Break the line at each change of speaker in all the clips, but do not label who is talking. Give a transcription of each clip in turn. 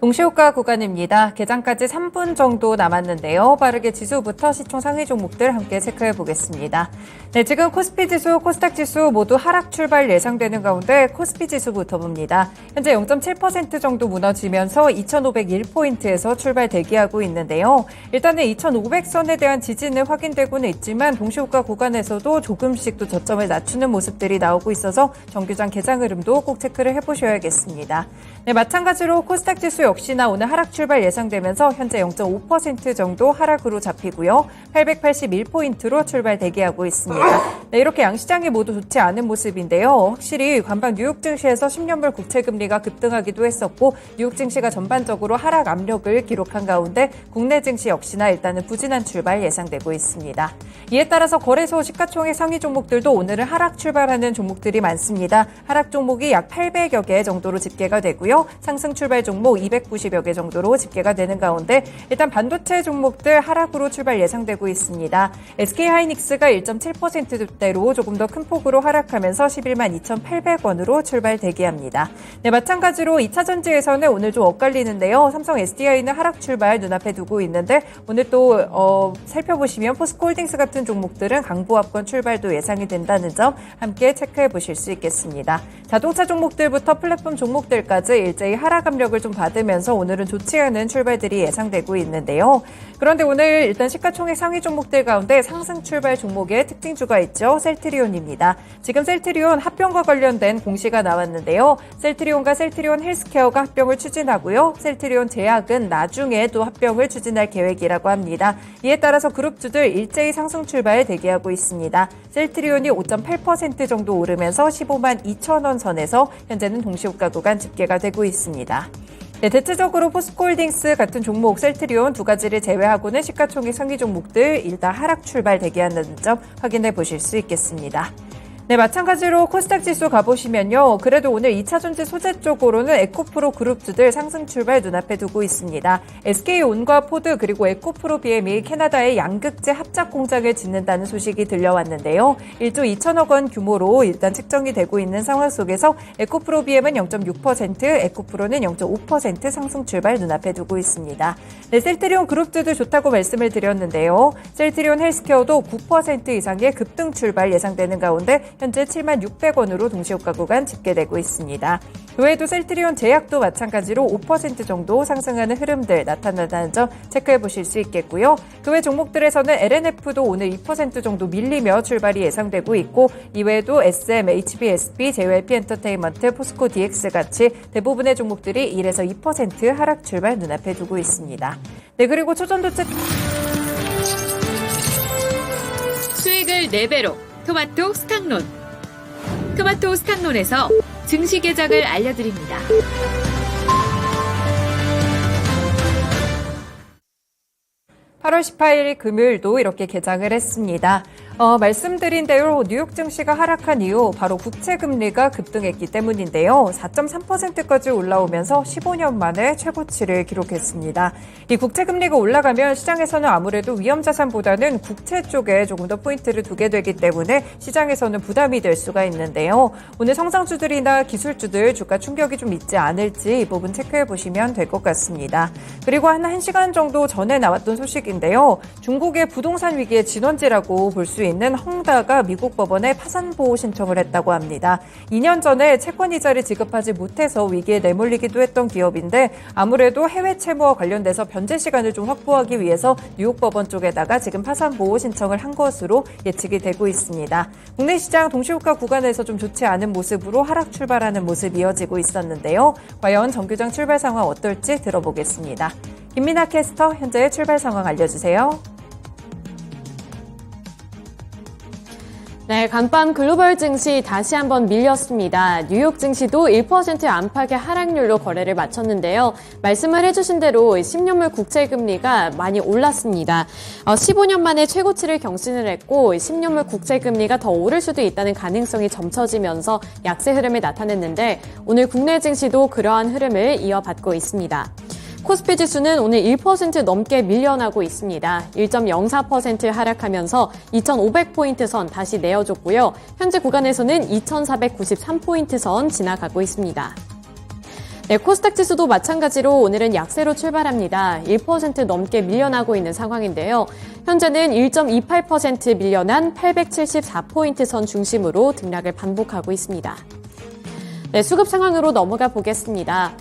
동시효과 구간입니다. 개장까지 3분 정도 남았는데요. 빠르게 지수부터 시총 상위 종목들 함께 체크해 보겠습니다. 네, 지금 코스피 지수, 코스닥 지수 모두 하락 출발 예상되는 가운데 코스피 지수부터 봅니다. 현재 0.7% 정도 무너지면서 2,501포인트에서 출발 대기하고 있는데요. 일단은 2,500선에 대한 지지는 확인되고는 있지만 동시효과 구간에서도 조금씩 또 저점을 낮추는 모습들이 나오고 있어서 정규장 개장 흐름도 꼭 체크를 해보셔야겠습니다. 네, 마찬가지로 코스닥 지수 역시나 오늘 하락 출발 예상되면서 현재 0.5% 정도 하락으로 잡히고요. 881포인트로 출발 대기하고 있습니다. 네, 이렇게 양시장이 모두 좋지 않은 모습인데요. 확실히 간밤 뉴욕 증시에서 10년물 국채금리가 급등하기도 했었고 뉴욕 증시가 전반적으로 하락 압력을 기록한 가운데 국내 증시 역시나 일단은 부진한 출발 예상되고 있습니다. 이에 따라서 거래소 시가총액 상위 종목들도 오늘은 하락 출발하는 종목들이 많습니다. 하락 종목이 약 800여 개 정도로 집계가 되고요. 상승 출발 종목 290여 개 정도로 집계가 되는 가운데 일단 반도체 종목들 하락으로 출발 예상되고 있습니다. SK하이닉스가 1.7%대로 조금 더 큰 폭으로 하락하면서 11만 2,800원으로 출발 대기합니다. 네, 마찬가지로 2차 전지에서는 오늘 좀 엇갈리는데요. 삼성 SDI는 하락 출발 눈앞에 두고 있는데 오늘 또 살펴보시면 포스코홀딩스 같은 종목들은 강보합권 출발도 예상이 된다는 점 함께 체크해 보실 수 있겠습니다. 자동차 종목들부터 플랫폼 종목들까지 일제히 하락 압력을 좀 받으면서 오늘은 좋지 않은 출발들이 예상되고 있는데요. 그런데 오늘 일단 시가총액 상위 종목들 가운데 상승 출발 종목의 특징주가 있죠. 셀트리온입니다. 지금 셀트리온 합병과 관련된 공시가 나왔는데요. 셀트리온과 셀트리온 헬스케어가 합병을 추진하고요. 셀트리온 제약은 나중에 또 합병을 추진할 계획이라고 합니다. 이에 따라서 그룹주들 일제히 상승 출발 대기하고 있습니다. 셀트리온이 5.8% 정도 오르면서 15만 2천 원 선에서 현재는 동시효과 구간 집계가 되고 있습니다. 네, 대체적으로 포스코홀딩스 같은 종목 셀트리온 두 가지를 제외하고는 시가총액 상위 종목들 일단 하락 출발 대기한다는 점 확인해 보실 수 있겠습니다. 네, 마찬가지로 코스닥 지수 가보시면요. 그래도 오늘 2차 전지 소재 쪽으로는 에코프로 그룹주들 상승 출발 눈앞에 두고 있습니다. SK온과 포드 그리고 에코프로 BM이 캐나다의 양극재 합작 공장을 짓는다는 소식이 들려왔는데요. 1조 2천억 원 규모로 일단 측정이 되고 있는 상황 속에서 에코프로 BM은 0.6%, 에코프로는 0.5% 상승 출발 눈앞에 두고 있습니다. 네, 셀트리온 그룹주도 좋다고 말씀을 드렸는데요. 셀트리온 헬스케어도 9% 이상의 급등 출발 예상되는 가운데 현재 7만 600원으로 동시효과 구간 집계되고 있습니다. 그 외에도 셀트리온 제약도 마찬가지로 5% 정도 상승하는 흐름들 나타난다는 점 체크해 보실 수 있겠고요. 그 외 종목들에서는 LNF도 오늘 2% 정도 밀리며 출발이 예상되고 있고 이외에도 SM, HBSB, JYP 엔터테인먼트, 포스코 DX 같이 대부분의 종목들이 1에서 2% 하락 출발 눈앞에 두고 있습니다. 네, 그리고 초전도체
수익을 4배로 토마토 스탁론. 토마토 스탁론에서 증시 개장을 알려드립니다.
8월 18일 금요일도 이렇게 개장을 했습니다. 말씀드린 대로 뉴욕 증시가 하락한 이후 바로 국채 금리가 급등했기 때문인데요. 4.3%까지 올라오면서 15년 만에 최고치를 기록했습니다. 이 국채 금리가 올라가면 시장에서는 아무래도 위험 자산보다는 국채 쪽에 조금 더 포인트를 두게 되기 때문에 시장에서는 부담이 될 수가 있는데요. 오늘 성장주들이나 기술주들 주가 충격이 좀 있지 않을지 이 부분 체크해 보시면 될 것 같습니다. 그리고 한 1시간 정도 전에 나왔던 소식인데요. 중국의 부동산 위기의 진원지라고 볼 수 있는 헝다가 미국 법원에 파산보호 신청을 했다고 합니다. 2년 전에 채권이자를 지급하지 못해서 위기에 내몰리기도 했던 기업인데 아무래도 해외 채무와 관련돼서 변제 시간을 좀 확보하기 위해서 뉴욕 법원 쪽에다가 지금 파산보호 신청을 한 것으로 예측이 되고 있습니다. 국내 시장 동시효과 구간에서 좀 좋지 않은 모습으로 하락 출발하는 모습이 이어지고 있었는데요. 과연 정규장 출발 상황 어떨지 들어보겠습니다. 김민아 캐스터 현재의 출발 상황 알려주세요.
네, 간밤 글로벌 증시 다시 한번 밀렸습니다. 뉴욕 증시도 1% 안팎의 하락률로 거래를 마쳤는데요. 말씀을 해주신 대로 10년물 국채금리가 많이 올랐습니다. 15년 만에 최고치를 경신을 했고 10년물 국채금리가 더 오를 수도 있다는 가능성이 점쳐지면서 약세 흐름을 나타냈는데 오늘 국내 증시도 그러한 흐름을 이어받고 있습니다. 코스피 지수는 오늘 1% 넘게 밀려나고 있습니다. 1.04% 하락하면서 2,500포인트 선 다시 내어줬고요. 현재 구간에서는 2,493포인트 선 지나가고 있습니다. 네, 코스닥 지수도 마찬가지로 오늘은 약세로 출발합니다. 1% 넘게 밀려나고 있는 상황인데요. 현재는 1.28% 밀려난 874포인트 선 중심으로 등락을 반복하고 있습니다. 네, 수급 상황으로 넘어가 보겠습니다.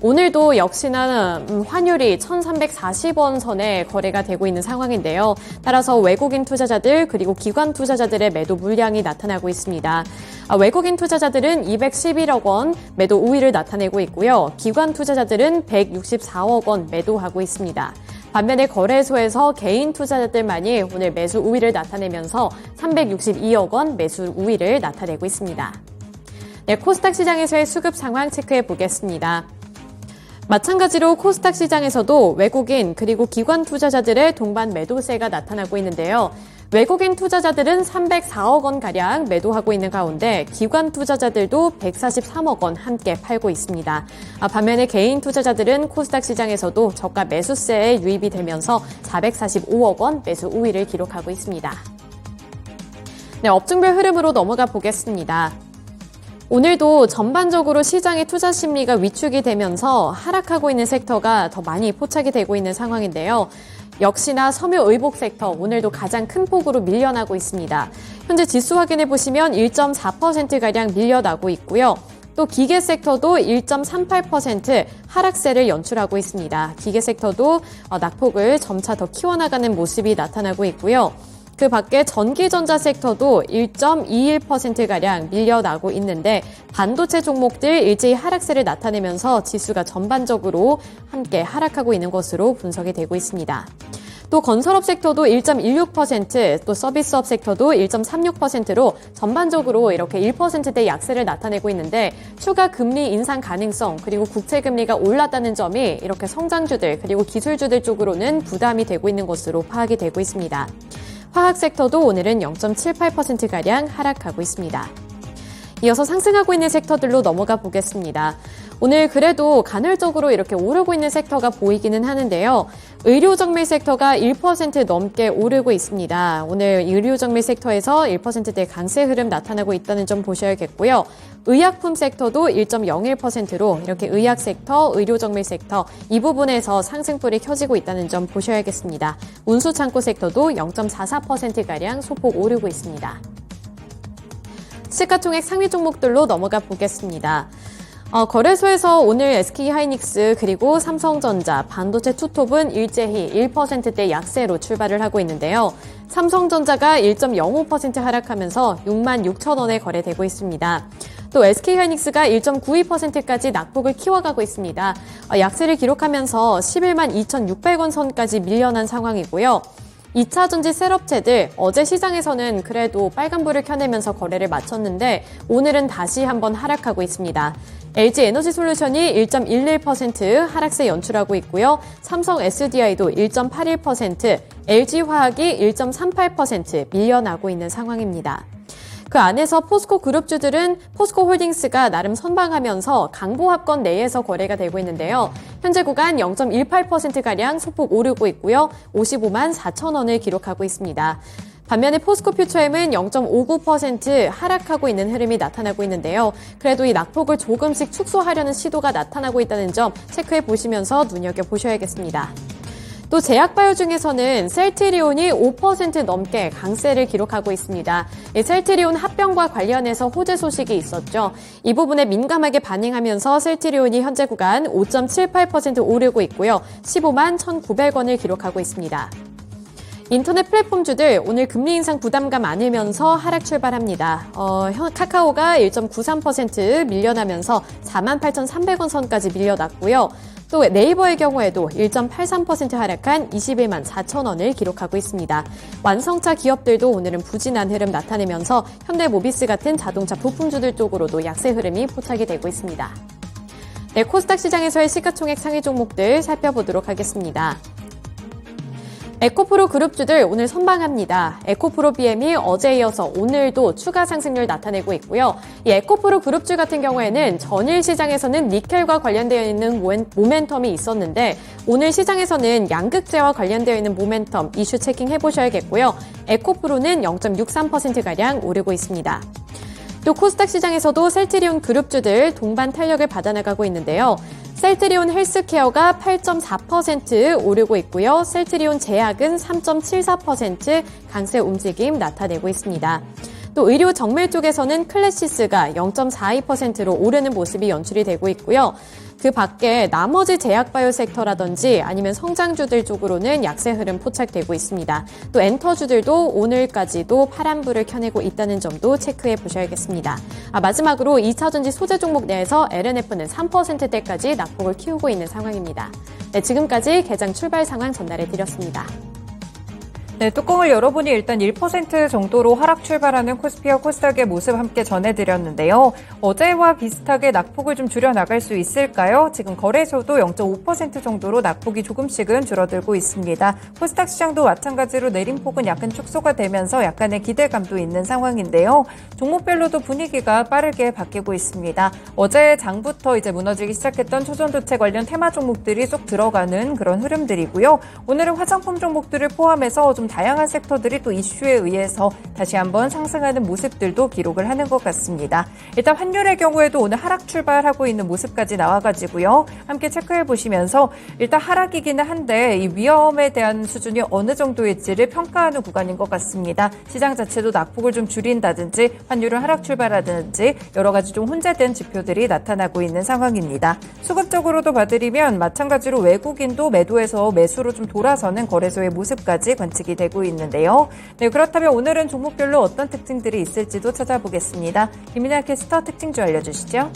오늘도 역시나 환율이 1,340원 선에 거래가 되고 있는 상황인데요. 따라서 외국인 투자자들 그리고 기관 투자자들의 매도 물량이 나타나고 있습니다. 외국인 투자자들은 211억 원 매도 우위를 나타내고 있고요. 기관 투자자들은 164억 원 매도하고 있습니다. 반면에 거래소에서 개인 투자자들만이 오늘 매수 우위를 나타내면서 362억 원 매수 우위를 나타내고 있습니다. 네, 코스닥 시장에서의 수급 상황 체크해 보겠습니다. 마찬가지로 코스닥 시장에서도 외국인 그리고 기관 투자자들의 동반 매도세가 나타나고 있는데요. 외국인 투자자들은 304억 원가량 매도하고 있는 가운데 기관 투자자들도 143억 원 함께 팔고 있습니다. 반면에 개인 투자자들은 코스닥 시장에서도 저가 매수세에 유입이 되면서 445억 원 매수 우위를 기록하고 있습니다. 네, 업종별 흐름으로 넘어가 보겠습니다. 오늘도 전반적으로 시장의 투자 심리가 위축이 되면서 하락하고 있는 섹터가 더 많이 포착이 되고 있는 상황인데요. 역시나 섬유의복 섹터 오늘도 가장 큰 폭으로 밀려나고 있습니다. 현재 지수 확인해 보시면 1.4%가량 밀려나고 있고요. 또 기계 섹터도 1.38% 하락세를 연출하고 있습니다. 기계 섹터도 낙폭을 점차 더 키워나가는 모습이 나타나고 있고요. 그 밖에 전기전자 섹터도 1.21%가량 밀려나고 있는데 반도체 종목들 일제히 하락세를 나타내면서 지수가 전반적으로 함께 하락하고 있는 것으로 분석이 되고 있습니다. 또 건설업 섹터도 1.16%, 또 서비스업 섹터도 1.36%로 전반적으로 이렇게 1%대 약세를 나타내고 있는데 추가 금리 인상 가능성 그리고 국채금리가 올랐다는 점이 이렇게 성장주들 그리고 기술주들 쪽으로는 부담이 되고 있는 것으로 파악이 되고 있습니다. 화학 섹터도 오늘은 0.78%가량 하락하고 있습니다. 이어서 상승하고 있는 섹터들로 넘어가 보겠습니다. 오늘 그래도 간헐적으로 이렇게 오르고 있는 섹터가 보이기는 하는데요. 의료정밀 섹터가 1% 넘게 오르고 있습니다. 오늘 의료정밀 섹터에서 1%대 강세 흐름 나타나고 있다는 점 보셔야겠고요. 의약품 섹터도 1.01%로 이렇게 의학 섹터, 의료정밀 섹터 이 부분에서 상승불이 켜지고 있다는 점 보셔야겠습니다. 운수창고 sektor도 0.44%가량 소폭 오르고 있습니다. 시가총액 상위 종목들로 넘어가 보겠습니다. 거래소에서 오늘 SK하이닉스 그리고 삼성전자, 반도체 투톱은 일제히 1%대 약세로 출발을 하고 있는데요. 삼성전자가 1.05% 하락하면서 66,000원에 거래되고 있습니다. 또 SK하이닉스가 1.92%까지 낙폭을 키워가고 있습니다. 약세를 기록하면서 112,600원 선까지 밀려난 상황이고요. 2차전지 셀업체들 어제 시장에서는 그래도 빨간불을 켜내면서 거래를 마쳤는데 오늘은 다시 한번 하락하고 있습니다. LG에너지솔루션이 1.11% 하락세 연출하고 있고요. 삼성 SDI도 1.81%, LG화학이 1.38% 밀려나고 있는 상황입니다. 그 안에서 포스코 그룹주들은 포스코홀딩스가 나름 선방하면서 강보합권 내에서 거래가 되고 있는데요. 현재 구간 0.18%가량 소폭 오르고 있고요. 55만 4천 원을 기록하고 있습니다. 반면에 포스코 퓨처엠은 0.59% 하락하고 있는 흐름이 나타나고 있는데요. 그래도 이 낙폭을 조금씩 축소하려는 시도가 나타나고 있다는 점 체크해 보시면서 눈여겨보셔야겠습니다. 또 제약바이오 중에서는 셀트리온이 5% 넘게 강세를 기록하고 있습니다. 셀트리온 합병과 관련해서 호재 소식이 있었죠. 이 부분에 민감하게 반응하면서 셀트리온이 현재 구간 5.78% 오르고 있고요. 15만 1,900원을 기록하고 있습니다. 인터넷 플랫폼주들 오늘 금리 인상 부담감 안으면서 하락 출발합니다. 카카오가 1.93% 밀려나면서 48,300원 선까지 밀려났고요. 또 네이버의 경우에도 1.83% 하락한 21만 4천 원을 기록하고 있습니다. 완성차 기업들도 오늘은 부진한 흐름 나타내면서 현대모비스 같은 자동차 부품주들 쪽으로도 약세 흐름이 포착이 되고 있습니다. 네, 코스닥 시장에서의 시가총액 상위 종목들 살펴보도록 하겠습니다. 에코프로 그룹주들 오늘 선방합니다. 에코프로 BM이 어제에 이어서 오늘도 추가 상승률 나타내고 있고요. 이 에코프로 그룹주 같은 경우에는 전일 시장에서는 니켈과 관련되어 있는 모멘텀이 있었는데 오늘 시장에서는 양극재와 관련되어 있는 모멘텀 이슈 체킹해 보셔야겠고요. 에코프로는 0.63%가량 오르고 있습니다. 또 코스닥 시장에서도 셀트리온 그룹주들 동반 탄력을 받아나가고 있는데요. 셀트리온 헬스케어가 8.4% 오르고 있고요. 셀트리온 제약은 3.74% 강세 움직임 나타내고 있습니다. 또 의료 정밀 쪽에서는 클래시스가 0.42%로 오르는 모습이 연출이 되고 있고요. 그 밖에 나머지 제약바이오 섹터라든지 아니면 성장주들 쪽으로는 약세 흐름 포착되고 있습니다. 또 엔터주들도 오늘까지도 파란불을 켜내고 있다는 점도 체크해 보셔야겠습니다. 마지막으로 2차전지 소재 종목 내에서 LNF는 3%대까지 낙폭을 키우고 있는 상황입니다. 네, 지금까지 개장 출발 상황 전달해 드렸습니다.
네, 뚜껑을 열어보니 일단 1% 정도로 하락 출발하는 코스피와 코스닥의 모습 함께 전해드렸는데요. 어제와 비슷하게 낙폭을 좀 줄여나갈 수 있을까요? 지금 거래소도 0.5% 정도로 낙폭이 조금씩은 줄어들고 있습니다. 코스닥 시장도 마찬가지로 내림폭은 약간 축소가 되면서 약간의 기대감도 있는 상황인데요. 종목별로도 분위기가 빠르게 바뀌고 있습니다. 어제 장부터 이제 무너지기 시작했던 초전도체 관련 테마 종목들이 쏙 들어가는 그런 흐름들이고요. 오늘은 화장품 종목들을 포함해서 좀 다양한 섹터들이 또 이슈에 의해서 다시 한번 상승하는 모습들도 기록을 하는 것 같습니다. 일단 환율의 경우에도 오늘 하락 출발하고 있는 모습까지 나와가지고요. 함께 체크해 보시면서 일단 하락이기는 한데 이 위험에 대한 수준이 어느 정도일지를 평가하는 구간인 것 같습니다. 시장 자체도 낙폭을 좀 줄인다든지 환율은 하락 출발하든지 여러 가지 좀 혼재된 지표들이 나타나고 있는 상황입니다. 수급적으로도 봐드리면 마찬가지로 외국인도 매도에서 매수로 좀 돌아서는 거래소의 모습까지 관측이 되고 있는데요. 네, 그렇다면 오늘은 종목별로 어떤 특징들이 있을지도 찾아보겠습니다. 김민아 캐스터 특징주 알려주시죠.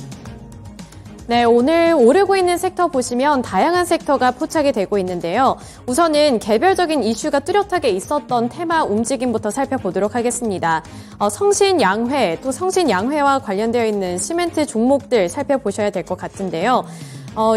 네, 오늘 오르고 있는 섹터 보시면 다양한 섹터가 포착이 되고 있는데요. 우선은 개별적인 이슈가 뚜렷하게 있었던 테마 움직임부터 살펴보도록 하겠습니다. 성신양회, 또 성신양회와 관련되어 있는 시멘트 종목들 살펴보셔야 될 것 같은데요.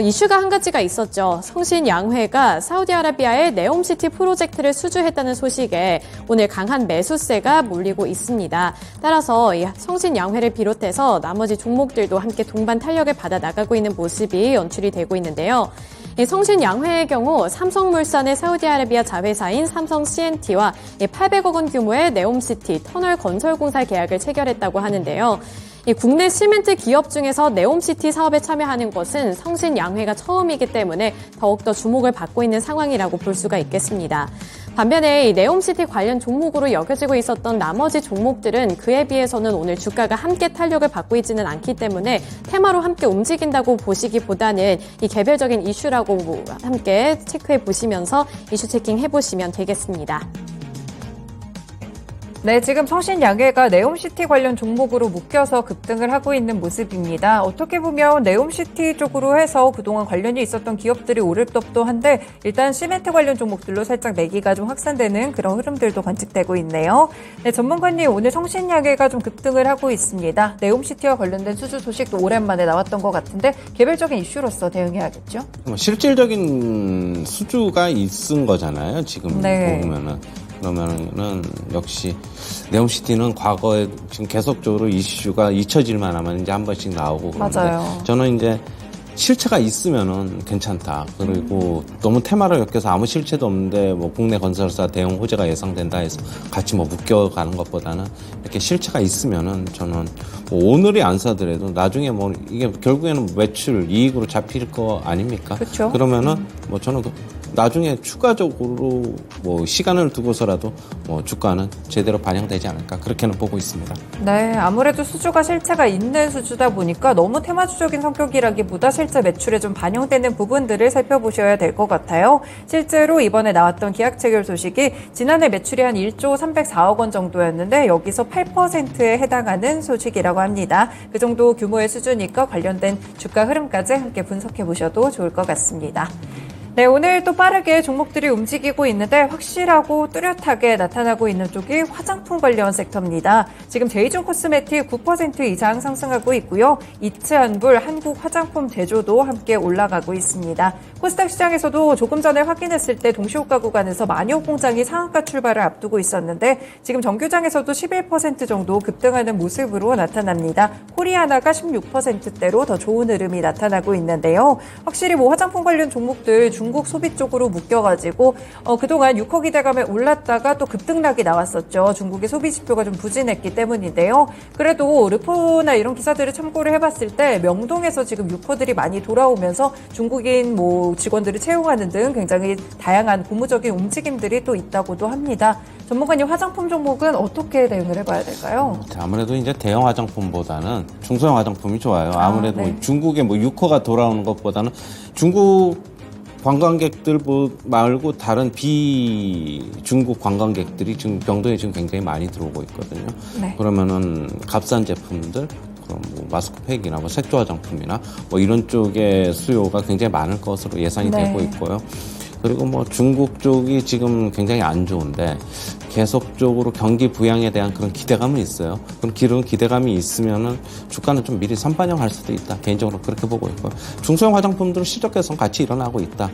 이슈가 한 가지가 있었죠. 성신양회가 사우디아라비아의 네옴시티 프로젝트를 수주했다는 소식에 오늘 강한 매수세가 몰리고 있습니다. 따라서 이 성신양회를 비롯해서 나머지 종목들도 함께 동반 탄력을 받아 나가고 있는 모습이 연출이 되고 있는데요. 이 성신양회의 경우 삼성물산의 사우디아라비아 자회사인 삼성 C&T와 800억 원 규모의 네옴시티 터널 건설공사 계약을 체결했다고 하는데요. 이 국내 시멘트 기업 중에서 네옴시티 사업에 참여하는 것은 성신양회가 처음이기 때문에 더욱더 주목을 받고 있는 상황이라고 볼 수가 있겠습니다. 반면에 이 네옴시티 관련 종목으로 여겨지고 있었던 나머지 종목들은 그에 비해서는 오늘 주가가 함께 탄력을 받고 있지는 않기 때문에 테마로 함께 움직인다고 보시기보다는 이 개별적인 이슈라고 함께 체크해 보시면서 이슈 체킹해 보시면 되겠습니다.
네, 지금 성신양회가 네옴시티 관련 종목으로 묶여서 급등을 하고 있는 모습입니다. 어떻게 보면 네옴시티 쪽으로 해서 그동안 관련이 있었던 기업들이 오를 법도 한데 일단 시멘트 관련 종목들로 살짝 매기가 좀 확산되는 그런 흐름들도 관측되고 있네요. 네, 전문가님 오늘 성신양회가 좀 급등을 하고 있습니다. 네옴시티와 관련된 수주 소식도 오랜만에 나왔던 것 같은데 개별적인 이슈로서 대응해야겠죠?
실질적인 수주가 있은 거잖아요. 지금
네.
보면은. 그러면은 역시 네옴시티는 과거에 지금 계속적으로 이슈가 잊혀질만 하면 이제 한 번씩 나오고 그런데
맞아요.
저는 이제 실체가 있으면은 괜찮다. 그리고 너무 테마를 엮여서 아무 실체도 없는데 뭐 국내 건설사 대형 호재가 예상된다 해서 같이 뭐 묶여가는 것보다는 이렇게 실체가 있으면은 저는 뭐 오늘이 안 사더라도 나중에 뭐 이게 결국에는 매출 이익으로 잡힐 거 아닙니까?
그렇죠.
그러면은 뭐 저는 나중에 추가적으로 뭐 시간을 두고서라도 뭐 주가는 제대로 반영되지 않을까 그렇게는 보고 있습니다.
네, 아무래도 수주가 실체가 있는 수주다 보니까 너무 테마주적인 성격이라기보다 실제 매출에 좀 반영되는 부분들을 살펴보셔야 될 것 같아요. 실제로 이번에 나왔던 계약 체결 소식이 지난해 매출이 한 1조 304억 원 정도였는데 여기서 8%에 해당하는 소식이라고 합니다. 그 정도 규모의 수주니까 관련된 주가 흐름까지 함께 분석해 보셔도 좋을 것 같습니다. 네, 오늘 또 빠르게 종목들이 움직이고 있는데 확실하고 뚜렷하게 나타나고 있는 쪽이 화장품 관련 섹터입니다. 지금 제이준 코스메틱 9% 이상 상승하고 있고요. 이츠한불 한국 화장품 제조도 함께 올라가고 있습니다. 코스닥 시장에서도 조금 전에 확인했을 때 동시호가 구간에서 마니오 공장이 상한가 출발을 앞두고 있었는데 지금 정규장에서도 11% 정도 급등하는 모습으로 나타납니다. 코리아나가 16%대로 더 좋은 흐름이 나타나고 있는데요. 확실히 뭐 화장품 관련 종목들 중국 소비 쪽으로 묶여가지고 그동안 유커 기대감에 올랐다가 또 급등락이 나왔었죠. 중국의 소비 지표가 좀 부진했기 때문인데요. 그래도 르포나 이런 기사들을 참고를 해봤을 때 명동에서 지금 유커들이 많이 돌아오면서 중국인 뭐 직원들을 채용하는 등 굉장히 다양한 고무적인 움직임들이 또 있다고도 합니다. 전문가님, 화장품 종목은 어떻게 대응을 해봐야 될까요?
아무래도 이제 대형 화장품보다는 중소형 화장품이 좋아요. 아무래도
네.
중국의 뭐 유커가 돌아오는 것보다는 중국 관광객들 말고 다른 비중국 관광객들이 지금 명동에 지금 굉장히 많이 들어오고 있거든요.
네.
그러면은 값싼 제품들, 그럼 뭐 마스크팩이나 뭐 색조 화장품이나 뭐 이런 쪽의 수요가 굉장히 많을 것으로 예상이
네.
되고 있고요. 그리고 뭐 중국 쪽이 지금 굉장히 안 좋은데 계속적으로 경기 부양에 대한 그런 기대감은 있어요. 그런 기대감이 있으면은 주가는 좀 미리 선반영할 수도 있다. 개인적으로 그렇게 보고 있고요. 중소형 화장품들은 실적 개선 같이 일어나고 있다.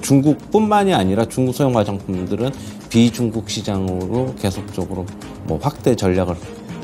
중국뿐만이 아니라 중소형 화장품들은 비중국 시장으로 계속적으로 뭐 확대 전략을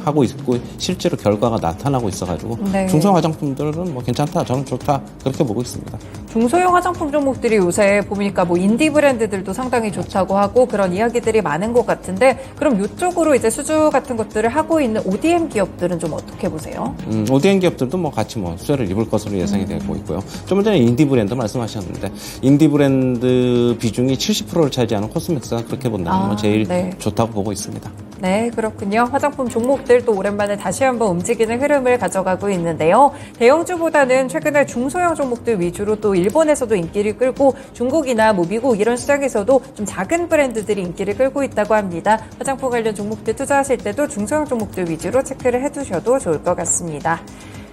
하고 있고 실제로 결과가 나타나고 있어가지고
네.
중소형 화장품들은 뭐 괜찮다, 저는 좋다 그렇게 보고 있습니다.
중소형 화장품 종목들이 요새 보니까 뭐 인디 브랜드들도 상당히 좋다고 하고 그런 이야기들이 많은 것 같은데, 그럼 이쪽으로 이제 수주 같은 것들을 하고 있는 ODM 기업들은 좀 어떻게 보세요?
ODM 기업들도 뭐 같이 뭐 수혜를 입을 것으로 예상이 되고 있고요. 좀 전에 인디 브랜드 말씀하셨는데 인디 브랜드 비중이 70%를 차지하는 코스맥스가 그렇게 본다면 제일
네.
좋다고 보고 있습니다.
네, 그렇군요. 화장품 종목들 또 오랜만에 다시 한번 움직이는 흐름을 가져가고 있는데요. 대형주보다는 최근에 중소형 종목들 위주로 또 일본에서도 인기를 끌고 중국이나 뭐 미국 이런 시장에서도 좀 작은 브랜드들이 인기를 끌고 있다고 합니다. 화장품 관련 종목들 투자하실 때도 중소형 종목들 위주로 체크를 해두셔도 좋을 것 같습니다.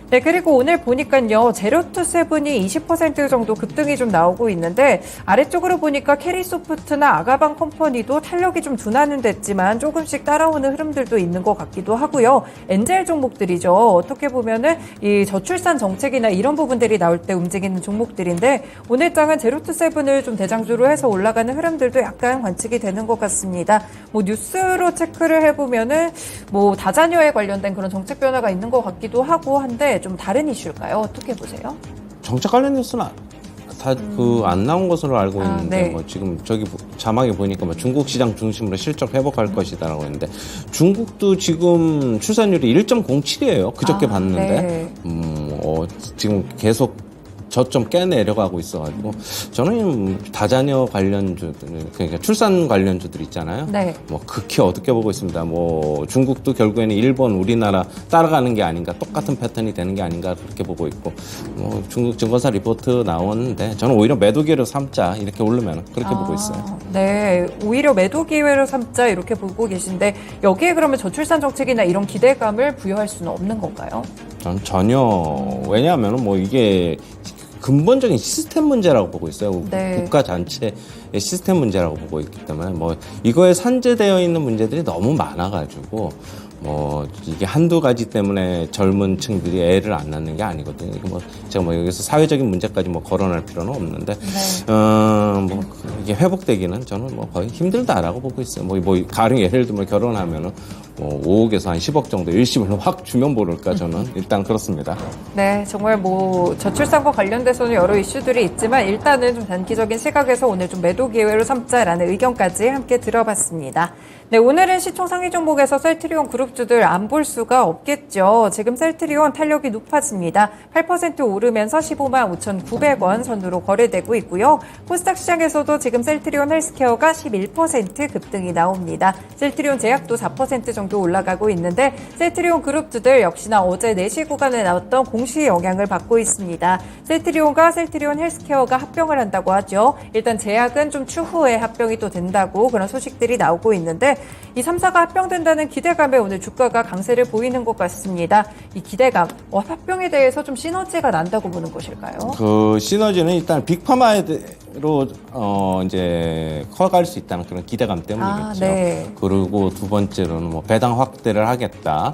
네, 그리고 오늘 보니까요, 제로투세븐이 20% 정도 급등이 좀 나오고 있는데, 아래쪽으로 보니까 캐리소프트나 아가방 컴퍼니도 탄력이 좀 둔화는 됐지만 조금씩 따라오는 흐름들도 있는 것 같기도 하고요. 엔젤 종목들이죠. 어떻게 보면은 이 저출산 정책이나 이런 부분들이 나올 때 움직이는 종목들인데, 오늘 장은 제로투세븐을 좀 대장주로 해서 올라가는 흐름들도 약간 관측이 되는 것 같습니다. 뭐 뉴스로 체크를 해보면은 뭐 다자녀에 관련된 그런 정책 변화가 있는 것 같기도 하고 한데, 좀 다른 이슈일까요? 어떻게 보세요?
정책 관련 뉴스는 다 안 나온 것으로 알고 있는데
네.
뭐 지금 저기 자막에 보니까 뭐 중국 시장 중심으로 실적 회복할 것이다라고 했는데 중국도 지금 출산율이 1.07이에요. 그저께 봤는데
네.
지금 계속 저점 깨 내려가고 있어가지고 저는 다자녀 관련주들, 그러니까 출산 관련주들 있잖아요.
네.
뭐 극히 어둡게 보고 있습니다. 뭐 중국도 결국에는 일본, 우리나라 따라가는 게 아닌가, 똑같은 패턴이 되는 게 아닌가 그렇게 보고 있고, 뭐 중국 증권사 리포트 나오는데 저는 오히려 매도 기회로 삼자 이렇게 오르면 그렇게 보고 있어요.
네, 오히려 매도 기회로 삼자 이렇게 보고 계신데, 여기에 그러면 저출산 정책이나 이런 기대감을 부여할 수는 없는 건가요?
저는 전혀, 왜냐하면 뭐 이게 근본적인 시스템 문제라고 보고 있어요.
네.
국가 전체의 시스템 문제라고 보고 있기 때문에 뭐 이거에 산재되어 있는 문제들이 너무 많아가지고 뭐 이게 한두 가지 때문에 젊은 층들이 애를 안 낳는 게 아니거든요. 이게 뭐 제가 뭐 여기서 사회적인 문제까지 뭐 거론할 필요는 없는데 뭐 이게 회복되기는 저는 뭐 거의 힘들다라고 보고 있어요. 뭐 가령 예를 들면 결혼하면은 뭐 5억에서 한 10억 정도 일시불로 확 주면 모를까 저는 일단 그렇습니다.
네, 정말 뭐 저출산과 관련돼서는 여러 이슈들이 있지만 일단은 좀 단기적인 시각에서 오늘 좀 매도 기회로 삼자라는 의견까지 함께 들어봤습니다. 네, 오늘은 시총 상위 종목에서 셀트리온 그룹주들 안 볼 수가 없겠죠. 지금 셀트리온 탄력이 높아집니다. 8% 오르면서 15만 5,900원 선으로 거래되고 있고요. 코스닥 시장에서도 지금 셀트리온 헬스케어가 11% 급등이 나옵니다. 셀트리온 제약도 4% 정도 올라가고 있는데, 셀트리온 그룹주들 역시나 어제 4시 구간에 나왔던 공시 영향을 받고 있습니다. 셀트리온과 셀트리온 헬스케어가 합병을 한다고 하죠. 일단 제약은 좀 추후에 합병이 또 된다고 그런 소식들이 나오고 있는데, 이 3사가 합병된다는 기대감에 오늘 주가가 강세를 보이는 것 같습니다. 이 기대감, 합병에 대해서 좀 시너지가 난다고 보는 것일까요?
그 시너지는 일단 빅파마로 이제 커갈 수 있다는 그런 기대감 때문이겠죠.
네.
그리고 두 번째로는 뭐 배당 확대를 하겠다.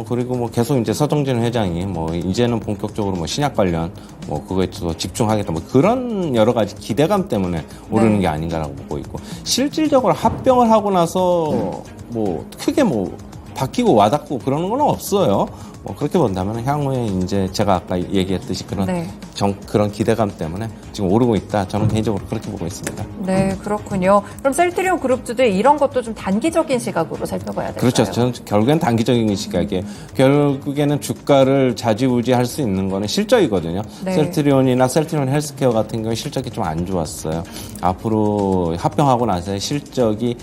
그리고 뭐 계속 이제 서정진 회장이 뭐 이제는 본격적으로 뭐 신약 관련 뭐 그거에 더 집중하겠다 뭐 그런 여러 가지 기대감 때문에 오르는 게 아닌가라고 보고 있고, 실질적으로 합병을 하고 나서 뭐 크게 뭐 바뀌고 와닿고 그러는 건 없어요. 뭐 그렇게 본다면 향후에 이제 제가 아까 얘기했듯이 그런 그런 기대감 때문에 지금 오르고 있다. 저는 개인적으로 그렇게 보고 있습니다.
네, 그렇군요. 그럼 셀트리온 그룹주들 이런 것도 좀 단기적인 시각으로 살펴봐야 될까요?
그렇죠. 저는 결국엔 단기적인 시각이에요. 결국에는 주가를 좌지우지할 수 있는 거는 실적이거든요.
네.
셀트리온이나 셀트리온 헬스케어 같은 경우에 실적이 좀 안 좋았어요. 앞으로 합병하고 나서의 실적이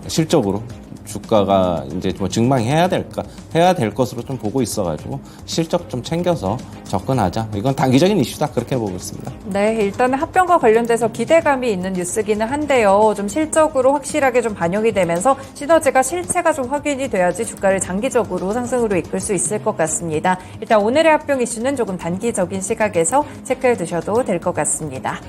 실적으로 주가가 이제 뭐 증망해야 될 것으로 좀 보고 있어가지고 실적 좀 챙겨서 접근하자. 이건 단기적인 이슈다. 그렇게 보고 있습니다.
네, 일단은 합병과 관련돼서 기대감이 있는 뉴스기는 한데요. 좀 실적으로 확실하게 좀 반영이 되면서 시너지가 실체가 좀 확인이 돼야지 주가를 장기적으로 상승으로 이끌 수 있을 것 같습니다. 일단 오늘의 합병 이슈는 조금 단기적인 시각에서 체크해 두셔도 될 것 같습니다.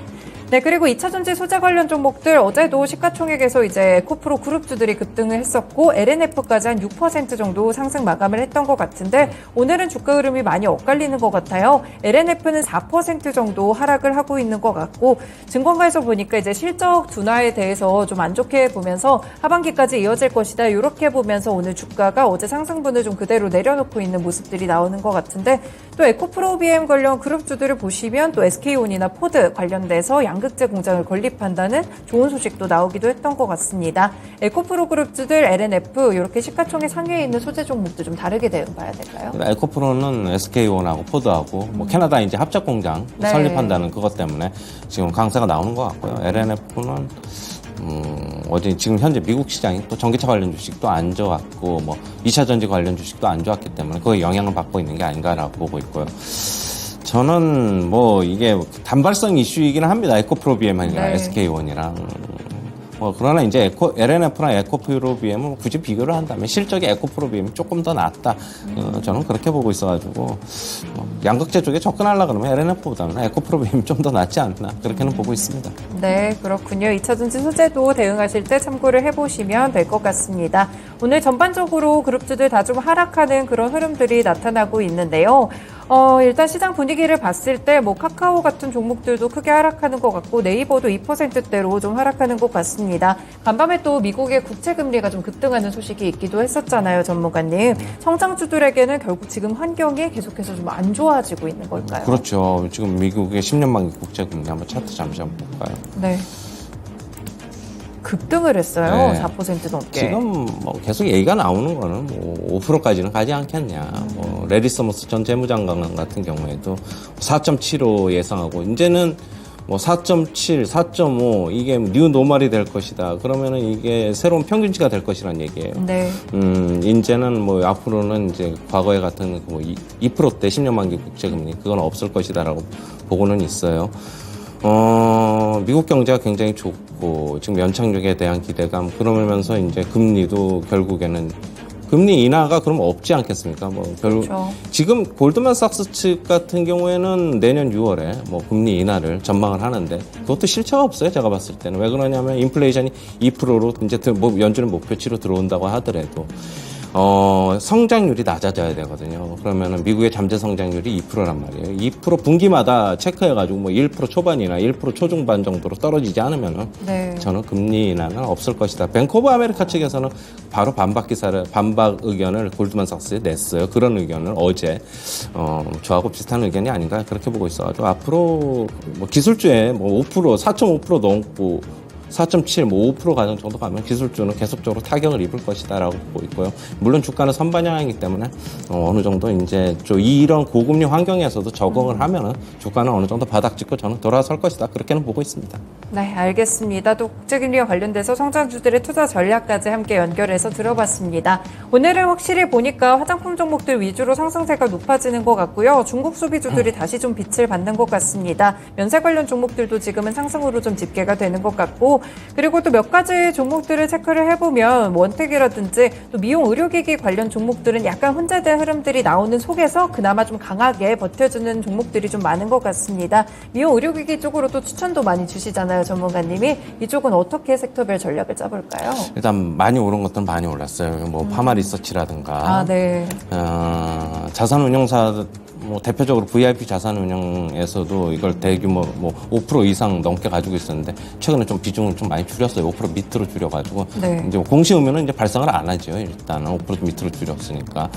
네, 그리고 2차전지 소재 관련 종목들 어제도 시가총액에서 이제 코프로 그룹주들이 급등을 했었고 LNF까지 한 6% 정도 상승 마감을 했던 것 같은데 오늘은 주가 흐름이 많이 엇갈리는 것 같아요. LNF는 4% 정도 하락을 하고 있는 것 같고 증권가에서 보니까 이제 실적 둔화에 대해서 좀 안 좋게 보면서 하반기까지 이어질 것이다. 이렇게 보면서 오늘 주가가 어제 상승분을 좀 그대로 내려놓고 있는 모습들이 나오는 것 같은데 또 에코프로비엠 관련 그룹주들을 보시면 또 SK온이나 포드 관련돼서 양극재 공장을 건립한다는 좋은 소식도 나오기도 했던 것 같습니다. 에코프로 그룹주들 LNF 이렇게 시가총액 상위에 있는 소재 종목도 좀 다르게 대응봐야 될까요?
에코프로는 SK온하고 포드하고 뭐 캐나다 이제 합작 공장
네.
설립한다는 그것 때문에 지금 강세가 나오는 것 같고요. LNF는 어제 지금 현재 미국 시장이 또 전기차 관련 주식도 안 좋았고 뭐 2차 전지 관련 주식도 안 좋았기 때문에 그거에 영향을 받고 있는 게 아닌가라고 보고 있고요. 저는 뭐 이게 단발성 이슈이기는 합니다. 에코프로비엠이랑
네.
SK온이랑. 그러나 이제 LNF랑 에코프로비엠은 굳이 비교를 한다면 실적이 에코프로비엠이 조금 더 낫다. 저는 그렇게 보고 있어가지고 양극재 쪽에 접근하려고 그러면 LNF보다는 에코프로비엠이 좀 더 낫지 않나 그렇게는 보고 있습니다.
네, 그렇군요. 2차전지 소재도 대응하실 때 참고를 해보시면 될 것 같습니다. 오늘 전반적으로 그룹주들 다 좀 하락하는 그런 흐름들이 나타나고 있는데요. 일단 시장 분위기를 봤을 때 뭐 카카오 같은 종목들도 크게 하락하는 것 같고 네이버도 2%대로 좀 하락하는 것 같습니다. 간밤에 또 미국의 국채금리가 좀 급등하는 소식이 있기도 했었잖아요, 전문가님. 성장주들에게는 결국 지금 환경이 계속해서 좀 안 좋아지고 있는 걸까요?
그렇죠. 지금 미국의 10년 만기 국채금리 한번 차트 잠시 한번 볼까요?
네. 급등을 했어요.
네.
4% 넘게.
지금 뭐 계속 얘기가 나오는 거는 뭐 5%까지는 가지 않겠냐. 뭐 레리 서머스 전 재무장관 같은 경우에도 4.75 예상하고 이제는 뭐 4.7, 4.5 이게 뉴 노멀이 될 것이다. 그러면은 이게 새로운 평균치가 될 것이란 얘기예요.
네.
이제는 뭐 앞으로는 이제 과거에 같은 뭐 2%대 10년 만기 국채금리 그건 없을 것이다라고 보고는 있어요. 미국 경제가 굉장히 좋고 지금 연착륙에 대한 기대감 그러면서 이제 금리도 결국에는 금리 인하가 그럼 없지 않겠습니까?
그렇죠.
지금 골드만삭스 측 같은 경우에는 내년 6월에 뭐 금리 인하를 전망을 하는데 그것도 실체가 없어요. 제가 봤을 때는 왜 그러냐면 인플레이션이 2%로 이제 뭐 연준의 목표치로 들어온다고 하더라도 성장률이 낮아져야 되거든요. 그러면은 미국의 잠재 성장률이 2%란 말이에요. 2% 분기마다 체크해가지고 뭐 1% 초반이나 1% 초중반 정도로 떨어지지 않으면은
네.
저는 금리 인하는 없을 것이다. 뱅크 오브 아메리카 측에서는 바로 반박 의견을 골드만삭스에 냈어요. 그런 의견을 어제 저하고 비슷한 의견이 아닌가 그렇게 보고 있어가지고 앞으로 뭐 기술주에 뭐 5% 4.5% 넘고 4.7, 뭐 5% 가정 정도 가면 기술주는 계속적으로 타격을 입을 것이다라고 보고 있고요. 물론 주가는 선반영이기 때문에 어느 정도 이제 좀 이런 고금리 환경에서도 적응을 하면은 주가는 어느 정도 바닥 찍고 저는 돌아설 것이다. 그렇게는 보고 있습니다.
네, 알겠습니다. 또 국제금리와 관련돼서 성장주들의 투자 전략까지 함께 연결해서 들어봤습니다. 오늘은 확실히 보니까 화장품 종목들 위주로 상승세가 높아지는 것 같고요. 중국 소비주들이 다시 좀 빛을 받는 것 같습니다. 면세 관련 종목들도 지금은 상승으로 좀 집계가 되는 것 같고 그리고 또 몇 가지 종목들을 체크를 해보면 원택이라든지 또 미용 의료기기 관련 종목들은 약간 혼재된 흐름들이 나오는 속에서 그나마 좀 강하게 버텨주는 종목들이 좀 많은 것 같습니다. 미용 의료기기 쪽으로 또 추천도 많이 주시잖아요, 전문가님이. 이쪽은 어떻게 섹터별 전략을 짜볼까요?
일단 많이 오른 것들은 많이 올랐어요. 뭐 파마 리서치라든가
네.
자산운용사 뭐 대표적으로 VIP 자산운용에서도 이걸 대규모 뭐 5% 이상 넘게 가지고 있었는데 최근에 좀 비중을 좀 많이 줄였어요. 5% 밑으로 줄여가지고
네.
이제 공시 의무는 이제 발생을 안 하죠. 일단은 5% 밑으로 줄였으니까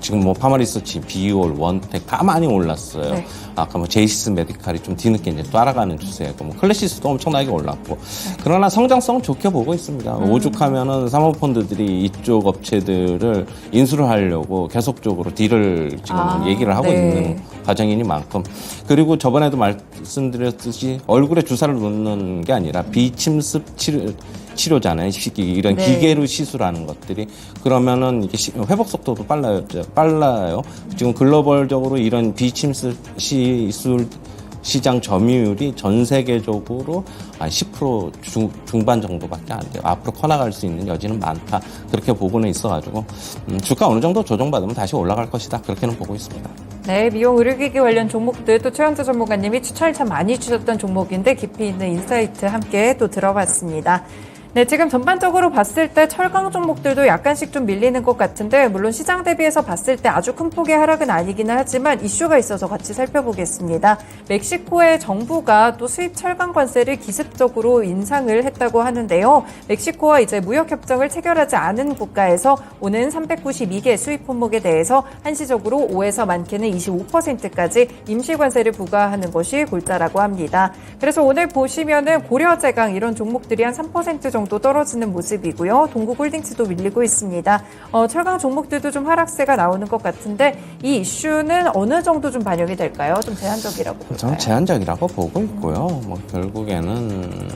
지금 뭐 파마리서치, 비올, 원텍 다 많이 올랐어요.
네.
아까 뭐 제이시스 메디칼이 좀 뒤늦게 이제 따라가는 추세고 뭐 클래시스도 엄청나게 올랐고 그러나 성장성은 좋게 보고 있습니다. 오죽하면은 사모펀드들이 이쪽 업체들을 인수를 하려고 계속적으로 딜을 지금 얘기를 하고
네.
있는 과정이니만큼 그리고 저번에도 말씀드렸듯이 얼굴에 주사를 놓는 게 아니라 비침습 치료잖아요. 이런
네.
기계로 시술하는 것들이 그러면은 이게 회복 속도도 빨라요. 지금 글로벌적으로 이런 비침습 시술 시장 점유율이 전 세계적으로 한 10% 중반 정도밖에 안 돼요. 앞으로 커나갈 수 있는 여지는 많다. 그렇게 보고는 있어가지고 주가 어느 정도 조정받으면 다시 올라갈 것이다. 그렇게는 보고 있습니다.
네, 미용 의료기기 관련 종목들 또 최현주 전문가님이 추천을 참 많이 주셨던 종목인데 깊이 있는 인사이트 함께 또 들어봤습니다. 네, 지금 전반적으로 봤을 때 철강 종목들도 약간씩 좀 밀리는 것 같은데 물론 시장 대비해서 봤을 때 아주 큰 폭의 하락은 아니기는 하지만 이슈가 있어서 같이 살펴보겠습니다. 멕시코의 정부가 또 수입 철강 관세를 기습적으로 인상을 했다고 하는데요. 멕시코와 이제 무역 협정을 체결하지 않은 국가에서 오는 392개 수입 품목에 대해서 한시적으로 5에서 많게는 25%까지 임시 관세를 부과하는 것이 골자라고 합니다. 그래서 오늘 보시면은 고려제강 이런 종목들이 한 3% 정도 떨어지는 모습이고요. 동국홀딩스도 밀리고 있습니다. 철강 종목들도 좀 하락세가 나오는 것 같은데 이 이슈는 어느 정도 좀 반영이 될까요? 좀 제한적이라고 볼까요?
저는 제한적이라고 보고 있고요. 뭐 결국에는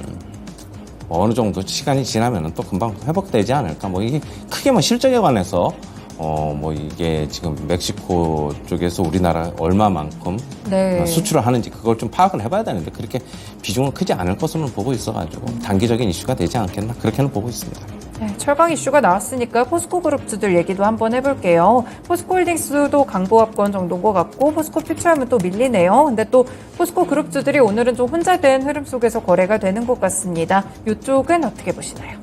어느 정도 시간이 지나면은 또 금방 회복되지 않을까. 뭐 이게 크게 뭐 실적에 관해서 뭐 이게 지금 멕시코 쪽에서 우리나라 얼마만큼
네.
수출을 하는지 그걸 좀 파악을 해봐야 되는데 그렇게 비중은 크지 않을 것으로는 보고 있어가지고 단기적인 이슈가 되지 않겠나 그렇게는 보고 있습니다.
네, 철강 이슈가 나왔으니까 포스코 그룹주들 얘기도 한번 해볼게요. 포스코 홀딩스도 강보합권 정도인 것 같고 포스코 퓨처하면 또 밀리네요. 근데 또 포스코 그룹주들이 오늘은 좀 혼자된 흐름 속에서 거래가 되는 것 같습니다. 이쪽은 어떻게 보시나요?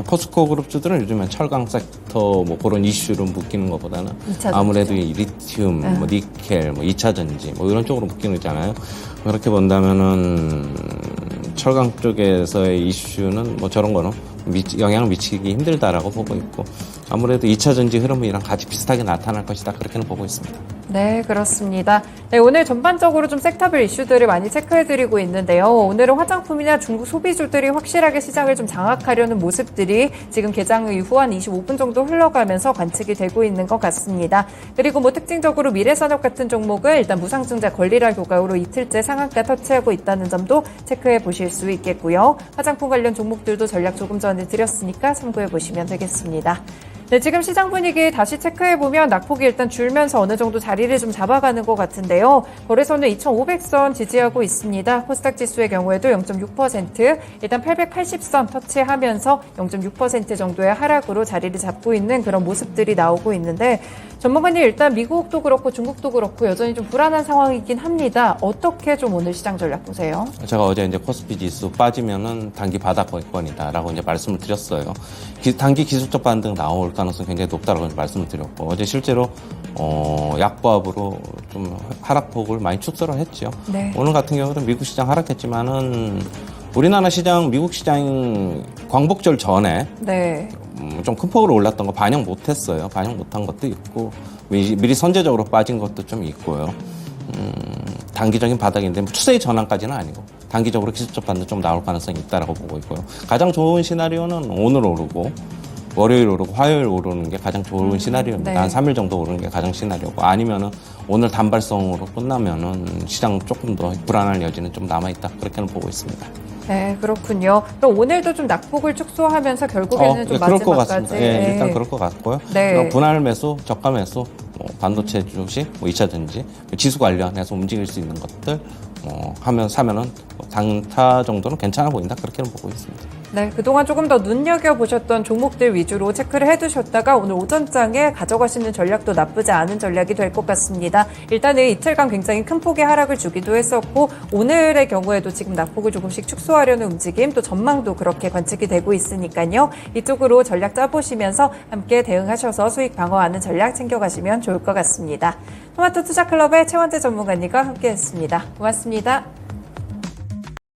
포스코 그룹주들은 요즘에 철강 섹터 뭐 그런 이슈로 묶이는 것보다는
2차
아무래도 이 리튬, 뭐 니켈, 뭐 2차 전지 뭐 이런 쪽으로 묶이는 거잖아요. 그렇게 본다면은 철강 쪽에서의 이슈는 뭐 저런 거는 영향을 미치기 힘들다라고 보고 있고 아무래도 2차 전지 흐름이랑 같이 비슷하게 나타날 것이다 그렇게는 보고 있습니다.
네, 그렇습니다. 네, 오늘 전반적으로 좀 섹터별 이슈들을 많이 체크해드리고 있는데요. 오늘은 화장품이나 중국 소비주들이 확실하게 시장을 좀 장악하려는 모습들이 지금 개장 이후 한 25분 정도 흘러가면서 관측이 되고 있는 것 같습니다. 그리고 뭐 특징적으로 미래산업 같은 종목을 일단 무상증자 권리라 교각으로 이틀째 상한가 터치하고 있다는 점도 체크해 보실 수 있겠고요. 화장품 관련 종목들도 전략 조금 전에 드렸으니까 참고해 보시면 되겠습니다. 네, 지금 시장 분위기 다시 체크해보면 낙폭이 일단 줄면서 어느 정도 자리를 좀 잡아가는 것 같은데요. 거래선은 2,500선 지지하고 있습니다. 코스닥 지수의 경우에도 0.6%, 일단 880선 터치하면서 0.6% 정도의 하락으로 자리를 잡고 있는 그런 모습들이 나오고 있는데 전문가님 일단 미국도 그렇고 중국도 그렇고 여전히 좀 불안한 상황이긴 합니다. 어떻게 좀 오늘 시장 전략 보세요?
제가 어제 이제 코스피 지수 빠지면은 단기 바닥권이다라고 이제 말씀을 드렸어요. 단기 기술적 반등 나올 가능성이 굉장히 높다라고 말씀을 드렸고 어제 실제로 약보합으로 좀 하락폭을 많이 축소를 했죠.
네.
오늘 같은 경우도 미국 시장 하락했지만은 우리나라 시장, 미국 시장 광복절 전에
네.
좀 큰 폭으로 올랐던 거 반영 못했어요. 반영 못한 것도 있고 미리 선제적으로 빠진 것도 좀 있고요. 단기적인 바닥인데 뭐 추세의 전환까지는 아니고 단기적으로 기술적 반등 좀 나올 가능성이 있다라고 보고 있고요. 가장 좋은 시나리오는 오늘 오르고 월요일 오르고 화요일 오르는 게 가장 좋은 시나리오입니다.
네.
한 3일 정도 오르는 게 가장 시나리오고 아니면은 오늘 단발성으로 끝나면은 시장 조금 더 불안할 여지는 좀 남아있다. 그렇게는 보고 있습니다.
네, 그렇군요. 그럼 오늘도 좀 낙폭을 축소하면서 결국에는 좀
그럴 것
마지막까지.
같습니다. 예, 일단 그럴 것 같고요.
네.
분할 매수, 저가 매수, 반도체 주식, 2차 전지, 지수 관련해서 움직일 수 있는 것들 사면은 단타 정도는 괜찮아 보인다. 그렇게는 보고 있습니다.
네, 그동안 조금 더 눈여겨보셨던 종목들 위주로 체크를 해두셨다가 오늘 오전장에 가져가시는 전략도 나쁘지 않은 전략이 될 것 같습니다. 일단은 이틀간 굉장히 큰 폭의 하락을 주기도 했었고 오늘의 경우에도 지금 낙폭을 조금씩 축소하려는 움직임 또 전망도 그렇게 관측이 되고 있으니까요. 이쪽으로 전략 짜보시면서 함께 대응하셔서 수익 방어하는 전략 챙겨가시면 좋을 것 같습니다. 토마토 투자클럽의 최원재 전문가님과 함께했습니다. 고맙습니다.